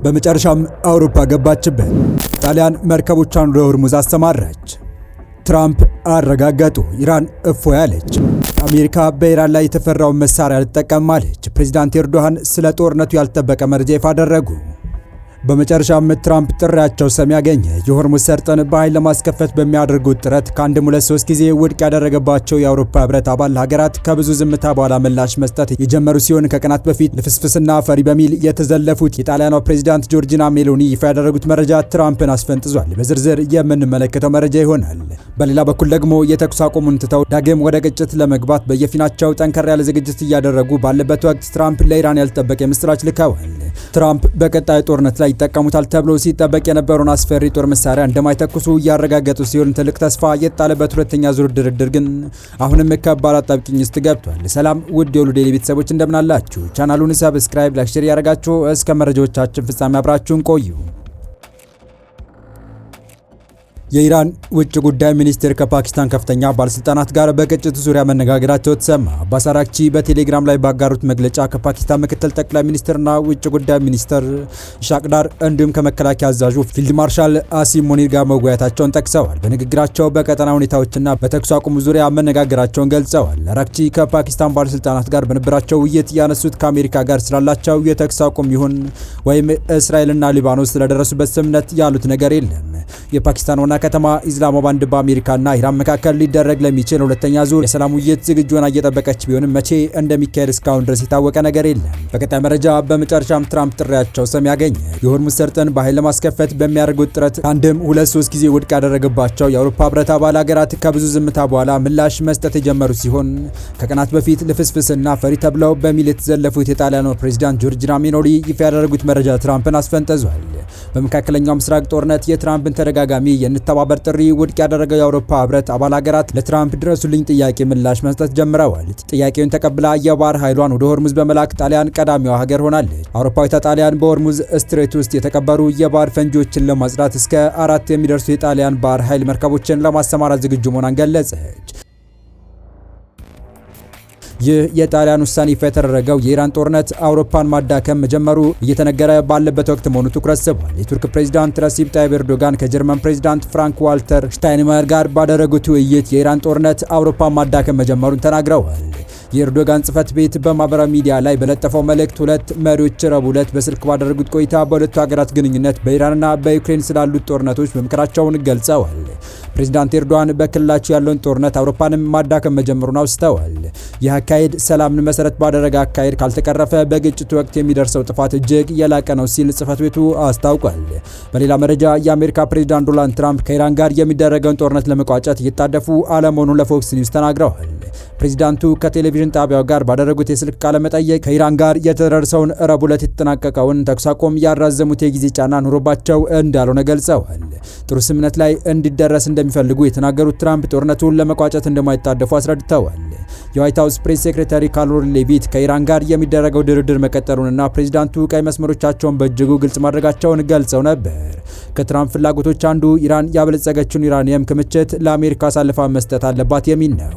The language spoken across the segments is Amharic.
በመጨረሻም አውሮፓ ገባችበት። ጣሊያን መርከቦቿን ወደ ሆርሙዝ አሰማራች። ትራምፕ አረጋገጡ። ኢራን እፎይ አለች። አሜሪካ በኢራን ላይ የተፈራውን መሳሪያ ልትጠቀም አለች። ፕሬዚዳንት ኤርዶሃን ስለ ጦርነቱ ያልተጠበቀ መረጃ ይፋ አደረጉ። በመጨረሻም ትራምፕ ጥሪያቸው ሰሚ ያገኘ። የሆርሙዝ ሰርጥን በኃይል ለማስከፈት በሚያደርጉት ጥረት ከአንድም ሁለት ሶስት ጊዜ ውድቅ ያደረገባቸው የአውሮፓ ህብረት አባል ሀገራት ከብዙ ዝምታ በኋላ ምላሽ መስጠት የጀመሩ ሲሆን ከቀናት በፊት ልፍስፍስና ፈሪ በሚል የተዘለፉት የጣሊያኗ ፕሬዚዳንት ጆርጂና ሜሎኒ ይፋ ያደረጉት መረጃ ትራምፕን አስፈንጥዟል። በዝርዝር የምንመለከተው መረጃ ይሆናል። በሌላ በኩል ደግሞ የተኩስ አቁሙን ትተው ዳግም ወደ ግጭት ለመግባት በየፊናቸው ጠንከር ያለ ዝግጅት እያደረጉ ባለበት ወቅት ትራምፕ ለኢራን ያልተጠበቀ ምስራች ልከዋል። ትራምፕ በቀጣዩ ጦርነት ላይ ይጠቀሙታል ተብሎ ሲጠበቅ የነበረውን አስፈሪ ጦር መሳሪያ እንደማይተኩሱ እያረጋገጡ ሲሆን ትልቅ ተስፋ የጣለበት ሁለተኛ ዙር ድርድር ግን አሁንም ከባድ አጣብቂኝ ውስጥ ገብቷል። ሰላም ውድ የሁሉ ዴይሊ ቤተሰቦች እንደምናላችሁ፣ ቻናሉን ሰብስክራይብ፣ ላይክ፣ ሼር ያደርጋችሁ እስከ መረጃዎቻችን ፍጻሜ አብራችሁን ቆዩ። የኢራን ውጭ ጉዳይ ሚኒስቴር ከፓኪስታን ከፍተኛ ባለስልጣናት ጋር በግጭቱ ዙሪያ መነጋገራቸው ተሰማ። አባስ አራግቺ በቴሌግራም ላይ ባጋሩት መግለጫ ከፓኪስታን ምክትል ጠቅላይ ሚኒስትርና ውጭ ጉዳይ ሚኒስትር ኢሻቅ ዳር እንዲሁም ከመከላከያ አዛዡ ፊልድ ማርሻል አሲም ሙኒር ጋር መወያየታቸውን ጠቅሰዋል። በንግግራቸው በቀጠና ሁኔታዎችና በተኩስ አቁም ዙሪያ መነጋገራቸውን ገልጸዋል። አራግቺ ከፓኪስታን ባለስልጣናት ጋር በነበራቸው ውይይት ያነሱት ከአሜሪካ ጋር ስላላቸው የተኩስ አቁም ይሁን ወይም እስራኤልና ሊባኖስ ስለደረሱበት ስምምነት ያሉት ነገር የለም። የፓኪስታን ዋና ከተማ ኢስላማባድ በአሜሪካና ኢራን መካከል ሊደረግ ለሚችል ሁለተኛ ዙር የሰላም ውይይት ዝግጁ ሆና እየጠበቀች ቢሆንም መቼ እንደሚካሄድ እስካሁን ድረስ የታወቀ ነገር የለም። በቀጣይ መረጃ በመጨረሻም ትራምፕ ጥሪያቸው ሰሚ ያገኘ። የሆርሙዝ ሰርጥን በኃይል ለማስከፈት በሚያደርጉት ጥረት አንድም ሁለት ሶስት ጊዜ ውድቅ ያደረገባቸው የአውሮፓ ህብረት አባል ሀገራት ከብዙ ዝምታ በኋላ ምላሽ መስጠት የጀመሩ ሲሆን ከቀናት በፊት ልፍስፍስና ፈሪ ተብለው በሚል የተዘለፉት የጣሊያኑ ፕሬዚዳንት ጆርጂና ሜሎኒ ይፋ ያደረጉት መረጃ ትራምፕን አስፈንጥዟል። በመካከለኛው ምስራቅ ጦርነት የትራምፕን ተደጋጋሚ የንተባበር ጥሪ ውድቅ ያደረገው የአውሮፓ ህብረት አባል ሀገራት ለትራምፕ ድረሱልኝ ጥያቄ ምላሽ መስጠት ጀምረዋል። ጥያቄውን ተቀብላ የባህር ኃይሏን ወደ ሆርሙዝ በመላክ ጣሊያን ቀዳሚዋ ሀገር ሆናለች። አውሮፓዊቷ ጣሊያን በሆርሙዝ ስትሬት ውስጥ የተቀበሩ የባህር ፈንጂዎችን ለማጽዳት እስከ 4 የሚደርሱ የጣሊያን ባህር ኃይል መርከቦችን ለማሰማራት ዝግጁ መሆኗን ገለጸች። ይህ የጣሊያን ውሳኔ ይፋ የተደረገው የኢራን ጦርነት አውሮፓን ማዳከም መጀመሩ እየተነገረ ባለበት ወቅት መሆኑ ትኩረት ስቧል። የቱርክ ፕሬዚዳንት ረሲፕ ታይብ ኤርዶጋን ከጀርመን ፕሬዚዳንት ፍራንክ ዋልተር ሽታይንማየር ጋር ባደረጉት ውይይት የኢራን ጦርነት አውሮፓን ማዳከም መጀመሩን ተናግረዋል። የኤርዶጋን ጽህፈት ቤት በማህበራዊ ሚዲያ ላይ በለጠፈው መልእክት ሁለት መሪዎች ረቡዕ ዕለት በስልክ ባደረጉት ቆይታ በሁለቱ ሀገራት ግንኙነት በኢራንና በዩክሬን ስላሉት ጦርነቶች መምከራቸውን ገልጸዋል። ፕሬዚዳንት ኤርዶጋን በክልላቸው ያለውን ጦርነት አውሮፓንም ማዳከም መጀመሩን አውስተዋል። ይህ አካሄድ ሰላምን መሰረት ባደረገ አካሄድ ካልተቀረፈ በግጭቱ ወቅት የሚደርሰው ጥፋት እጅግ የላቀ ነው ሲል ጽህፈት ቤቱ አስታውቋል። በሌላ መረጃ የአሜሪካ ፕሬዚዳንት ዶናልድ ትራምፕ ከኢራን ጋር የሚደረገውን ጦርነት ለመቋጨት እየታደፉ አለመሆኑን ለፎክስ ኒውስ ተናግረዋል። ፕሬዚዳንቱ ከቴሌቪዥን ጣቢያው ጋር ባደረጉት የስልክ ቃለ መጠይቅ ከኢራን ጋር የተደረሰውን ረቡዕ ዕለት የተጠናቀቀውን ተኩስ አቁም ያራዘሙት የጊዜ ጫና ኑሮባቸው እንዳልሆነ ገልጸዋል። ጥሩ ስምምነት ላይ እንዲደረስ እንደሚፈልጉ የተናገሩት ትራምፕ ጦርነቱን ለመቋጨት እንደማይጣደፉ አስረድተዋል። የዋይት ሃውስ ፕሬስ ሴክሬታሪ ካሮሊን ሌቪት ከኢራን ጋር የሚደረገው ድርድር መቀጠሉንና ፕሬዚዳንቱ ቀይ መስመሮቻቸውን በእጅጉ ግልጽ ማድረጋቸውን ገልጸው ነበር። ከትራምፕ ፍላጎቶች አንዱ ኢራን ያበለጸገችውን ዩራኒየም ክምችት ለአሜሪካ አሳልፋ መስጠት አለባት የሚል ነው።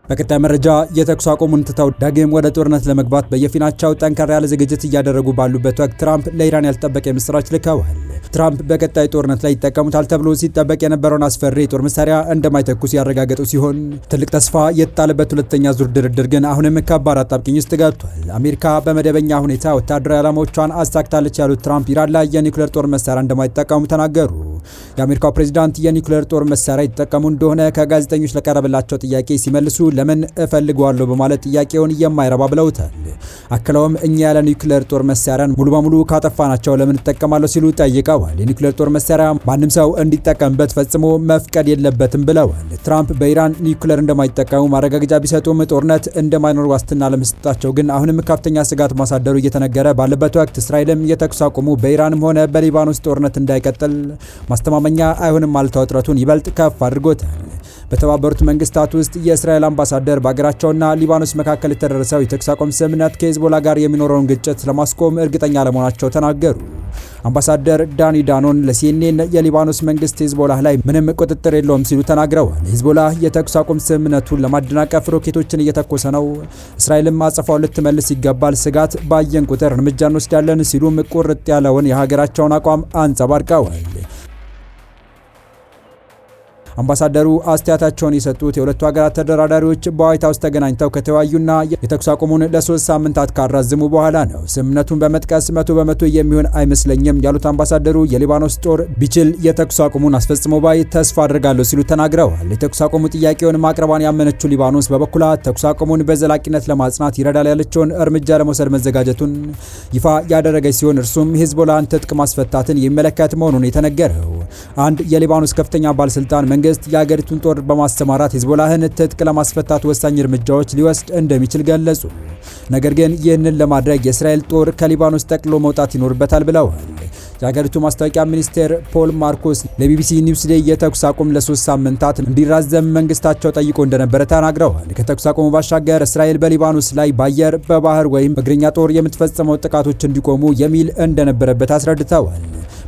በቀጣይ መረጃ የተኩስ አቁሙን ትተው ዳግም ወደ ጦርነት ለመግባት በየፊናቸው ጠንከር ያለ ዝግጅት እያደረጉ ባሉበት ወቅት ትራምፕ ለኢራን ያልተጠበቀ ምስራች ልከዋል። ትራምፕ በቀጣይ ጦርነት ላይ ይጠቀሙታል ተብሎ ሲጠበቅ የነበረውን አስፈሪ የጦር መሳሪያ እንደማይተኩስ ያረጋገጡ ሲሆን ትልቅ ተስፋ የተጣለበት ሁለተኛ ዙር ድርድር ግን አሁንም ከባድ አጣብቂኝ ውስጥ ገብቷል። አሜሪካ በመደበኛ ሁኔታ ወታደራዊ ዓላማዎቿን አሳክታለች ያሉት ትራምፕ ኢራን ላይ የኒውክሌር ጦር መሳሪያ እንደማይጠቀሙ ተናገሩ። የአሜሪካው ፕሬዚዳንት የኒውክሌር ጦር መሳሪያ ይጠቀሙ እንደሆነ ከጋዜጠኞች ለቀረበላቸው ጥያቄ ሲመልሱ ለምን እፈልገዋለሁ በማለት ጥያቄውን የማይረባ ብለውታል። አክለውም እኛ ያለ ኒውክሌር ጦር መሳሪያን ሙሉ በሙሉ ካጠፋናቸው ለምን እጠቀማለሁ ሲሉ ጠይቀዋል። የኒውክሌር ጦር መሳሪያ ማንም ሰው እንዲጠቀምበት ፈጽሞ መፍቀድ የለበትም ብለዋል። ትራምፕ በኢራን ኒውክሌር እንደማይጠቀሙ ማረጋገጫ ቢሰጡም ጦርነት እንደማይኖር ዋስትና ለመስጠታቸው ግን አሁንም ከፍተኛ ስጋት ማሳደሩ እየተነገረ ባለበት ወቅት እስራኤልም የተኩስ አቁሙ በኢራንም ሆነ በሊባኖስ ጦርነት እንዳይቀጥል ማስተማመኛ አይሆንም ማለት ውጥረቱን ይበልጥ ከፍ አድርጎታል። በተባበሩት መንግስታት ውስጥ የእስራኤል አምባሳደር በአገራቸውና ሊባኖስ መካከል የተደረሰው የተኩስ አቁም ስምምነት ከሂዝቦላ ጋር የሚኖረውን ግጭት ለማስቆም እርግጠኛ ለመሆናቸው ተናገሩ። አምባሳደር ዳኒ ዳኖን ለሲኤንኤን የሊባኖስ መንግስት ሂዝቦላ ላይ ምንም ቁጥጥር የለውም ሲሉ ተናግረዋል። ሂዝቦላ የተኩስ አቁም ስምምነቱን ለማደናቀፍ ሮኬቶችን እየተኮሰ ነው፣ እስራኤልም አጸፋው ልትመልስ ይገባል፣ ስጋት ባየን ቁጥር እርምጃ እንወስዳለን ሲሉም ቁርጥ ያለውን የሀገራቸውን አቋም አንጸባርቀዋል። አምባሳደሩ አስተያየታቸውን የሰጡት የሁለቱ ሀገራት ተደራዳሪዎች በዋይት ሀውስ ተገናኝተው ከተወያዩና የተኩስ አቁሙን ለ3 ሳምንታት ካራዘሙ በኋላ ነው። ስምምነቱን በመጥቀስ 100% የሚሆን አይመስለኝም ያሉት አምባሳደሩ የሊባኖስ ጦር ቢችል የተኩስ አቁሙን አስፈጽሞ ባይ ተስፋ አድርጋለሁ ሲሉ ተናግረዋል። የተኩስ አቁሙ ጥያቄውን ማቅረቧን ያመነችው ሊባኖስ በበኩሏ ተኩስ አቁሙን በዘላቂነት ለማጽናት ይረዳል ያለችውን እርምጃ ለመውሰድ መዘጋጀቱን ይፋ ያደረገች ሲሆን እርሱም ሂዝቦላን ትጥቅ ማስፈታትን የሚመለከት መሆኑን የተነገረው። አንድ የሊባኖስ ከፍተኛ ባለስልጣን መንግስት የሀገሪቱን ጦር በማሰማራት ሂዝቦላህን ትጥቅ ለማስፈታት ወሳኝ እርምጃዎች ሊወስድ እንደሚችል ገለጹ። ነገር ግን ይህንን ለማድረግ የእስራኤል ጦር ከሊባኖስ ጠቅሎ መውጣት ይኖርበታል ብለዋል። የሀገሪቱ ማስታወቂያ ሚኒስቴር ፖል ማርኮስ ለቢቢሲ ኒውስ ዴይ የተኩስ አቁም ለ3 ሳምንታት እንዲራዘም መንግስታቸው ጠይቆ እንደነበረ ተናግረዋል። ከተኩስ አቁሙ ባሻገር እስራኤል በሊባኖስ ላይ በአየር፣ በባህር ወይም በእግረኛ ጦር የምትፈጸመው ጥቃቶች እንዲቆሙ የሚል እንደነበረበት አስረድተዋል።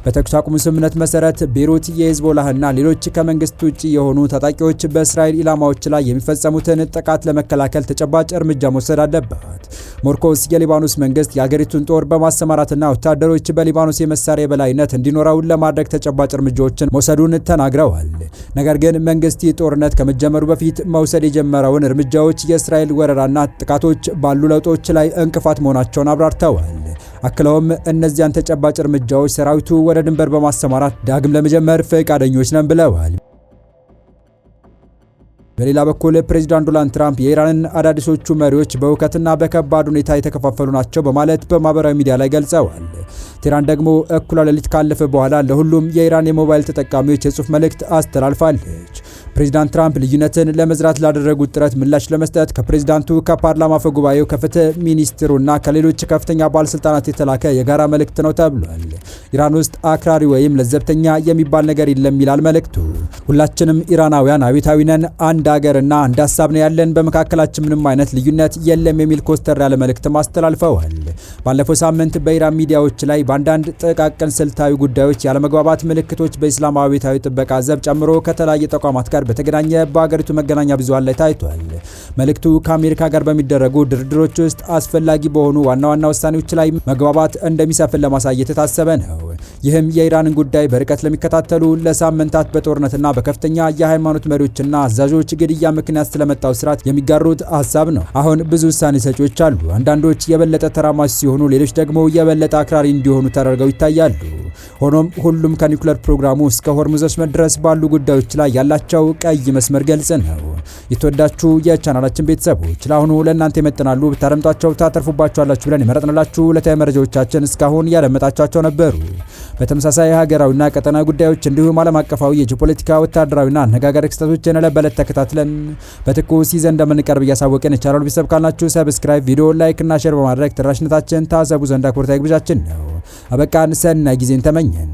በተኩስ አቁሙ ስምምነት መሰረት ቤይሩት የሂዝቦላህና ሌሎች ከመንግስት ውጭ የሆኑ ታጣቂዎች በእስራኤል ኢላማዎች ላይ የሚፈጸሙትን ጥቃት ለመከላከል ተጨባጭ እርምጃ መውሰድ አለባት። ሞርኮስ የሊባኖስ መንግስት የሀገሪቱን ጦር በማሰማራትና ወታደሮች በሊባኖስ የመሳሪያ የበላይነት እንዲኖረው ለማድረግ ተጨባጭ እርምጃዎችን መውሰዱን ተናግረዋል። ነገር ግን መንግስት ይህ ጦርነት ከመጀመሩ በፊት መውሰድ የጀመረውን እርምጃዎች የእስራኤል ወረራና ጥቃቶች ባሉ ለውጦች ላይ እንቅፋት መሆናቸውን አብራርተዋል። አክለውም እነዚያን ተጨባጭ እርምጃዎች ሰራዊቱ ወደ ድንበር በማሰማራት ዳግም ለመጀመር ፈቃደኞች ነን ብለዋል። በሌላ በኩል ፕሬዚዳንት ዶናልድ ትራምፕ የኢራንን አዳዲሶቹ መሪዎች በእውከትና በከባድ ሁኔታ የተከፋፈሉ ናቸው በማለት በማህበራዊ ሚዲያ ላይ ገልጸዋል። ቴህራን ደግሞ እኩለ ሌሊት ካለፈ በኋላ ለሁሉም የኢራን የሞባይል ተጠቃሚዎች የጽሑፍ መልእክት አስተላልፋለች። ፕሬዚዳንት ትራምፕ ልዩነትን ለመዝራት ላደረጉት ጥረት ምላሽ ለመስጠት ከፕሬዚዳንቱ፣ ከፓርላማ አፈ ጉባኤው፣ ከፍትህ ሚኒስትሩና ከሌሎች ከፍተኛ ባለስልጣናት የተላከ የጋራ መልእክት ነው ተብሏል። ኢራን ውስጥ አክራሪ ወይም ለዘብተኛ የሚባል ነገር የለም ይላል መልእክቱ። ሁላችንም ኢራናውያን አብዮታዊ ነን፣ አንድ ሀገርና አንድ ሀሳብ ነው ያለን፣ በመካከላችን ምንም አይነት ልዩነት የለም የሚል ኮስተር ያለ መልእክትም አስተላልፈዋል። ባለፈው ሳምንት በኢራን ሚዲያዎች ላይ በአንዳንድ ጥቃቅን ስልታዊ ጉዳዮች ያለመግባባት ምልክቶች በኢስላማዊ አብዮታዊ ጥበቃ ዘብ ጨምሮ ከተለያየ ተቋማት ጋር በተገናኘ በሀገሪቱ መገናኛ ብዙሃን ላይ ታይቷል። መልእክቱ ከአሜሪካ ጋር በሚደረጉ ድርድሮች ውስጥ አስፈላጊ በሆኑ ዋና ዋና ውሳኔዎች ላይ መግባባት እንደሚሰፍን ለማሳየት የታሰበ ነው። ይህም የኢራንን ጉዳይ በርቀት ለሚከታተሉ ለሳምንታት በጦርነትና በከፍተኛ የሃይማኖት መሪዎችና አዛዦች ግድያ ምክንያት ስለመጣው ስርዓት የሚጋሩት ሀሳብ ነው። አሁን ብዙ ውሳኔ ሰጪዎች አሉ። አንዳንዶች የበለጠ ተራማጅ ሲሆኑ፣ ሌሎች ደግሞ የበለጠ አክራሪ እንዲሆኑ ተደርገው ይታያሉ። ሆኖም ሁሉም ከኒውክሌር ፕሮግራሙ እስከ ሆርሙዝ ወሽመጥ ድረስ ባሉ ጉዳዮች ላይ ያላቸው ቀይ መስመር ግልጽ ነው። የተወዳችሁ የቻናላችን ቤተሰቦች ለአሁኑ ለእናንተ ይመጥናሉ ብታደምጧቸው ታተርፉባቸዋላችሁ ብለን የመረጥንላችሁ ዕለታዊ መረጃዎቻችን እስካሁን ያደመጣችኋቸው ነበሩ። በተመሳሳይ ሀገራዊና ቀጠናዊ ጉዳዮች እንዲሁም ዓለም አቀፋዊ የጂኦፖለቲካ ወታደራዊና አነጋጋሪ ክስተቶችን ዕለት በዕለት ተከታትለን በትኩስ ይዘን እንደምንቀርብ እያሳወቅን የቻናሉ ቤተሰብ ካልናችሁ ሰብስክራይብ፣ ቪዲዮ ላይክ እና ሼር በማድረግ ተደራሽነታችን ታሰቡ ዘንድ አክብሮታዊ ግብዣችን ነው። አበቃን። ሰናይ ጊዜን ተመኘን።